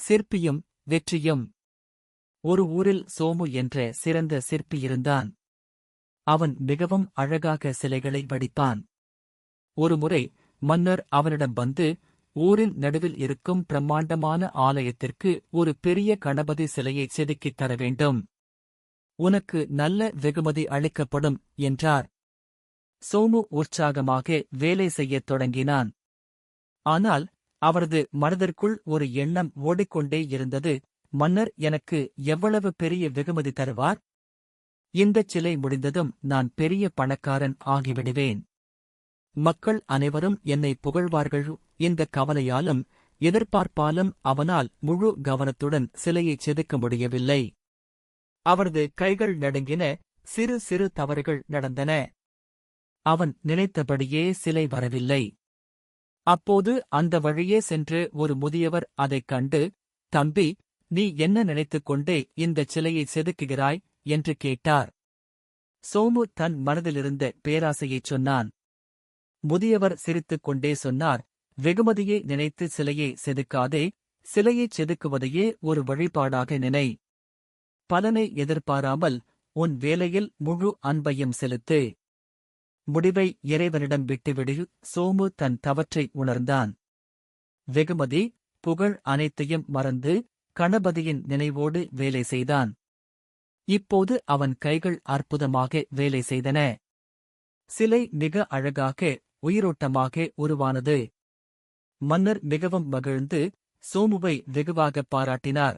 சிற்பியும் வெற்றியும். ஒரு ஊரில் சோமு என்ற சிறந்த சிற்பி இருந்தான். அவன் மிகவும் அழகாக சிலைகளை வடிப்பான். ஒருமுறை மன்னர் அவனிடம் வந்து, ஊரின் நடுவில் இருக்கும் பிரம்மாண்டமான ஆலயத்திற்கு ஒரு பெரிய கணபதி சிலையை செதுக்கித் தர வேண்டும். உனக்கு நல்ல வெகுமதி அளிக்கப்படும் என்றார். சோமு உற்சாகமாக வேலை செய்யத் தொடங்கினான். ஆனால் அவரது மனதிற்குள் ஒரு எண்ணம் ஓடிக்கொண்டே இருந்தது. மன்னர் எனக்கு எவ்வளவு பெரிய வெகுமதி தருவார்? இந்தச் சிலை முடிந்ததும் நான் பெரிய பணக்காரன் ஆகிவிடுவேன். மக்கள் அனைவரும் என்னை புகழ்வார்கள். இந்த கவலையாலும் எதிர்பார்ப்பாலும் அவனால் முழு கவனத்துடன் சிலையைச் செதுக்க முடியவில்லை. அவரது கைகள் நடுங்கின. சிறு சிறு தவறுகள் நடந்தன. அவன் நினைத்தபடியே சிலை வரவில்லை. அப்போது அந்த வழியே சென்று ஒரு முதியவர் அதைக் கண்டு, தம்பி, நீ என்ன நினைத்துக் கொண்டே இந்தச் சிலையை செதுக்குகிறாய் என்று கேட்டார். சோமு தன் மனதிலிருந்த பேராசையைச் சொன்னான். முதியவர் சிரித்துக் கொண்டே சொன்னார், வெகுமதியை நினைத்து சிலையை செதுக்காதே, சிலையைச் செதுக்குவதையே ஒரு வழிபாடாக நினை. பலனை எதிர்பாராமல் உன் வேலையில் முழு அன்பையும் செலுத்து. முடிவை இறைவனிடம் விட்டுவிடு. சோமு தன் தவற்றை உணர்ந்தான். வெகுமதி, புகழ் அனைத்தையும் மறந்து கணபதியின் நினைவோடு வேலை செய்தான். இப்போது அவன் கைகள் அற்புதமாக வேலை செய்தன. சிலை மிக அழகாக, உயிரோட்டமாக உருவானது. மன்னர் மிகவும் மகிழ்ந்து சோமுவை வெகுவாகப் பாராட்டினார்.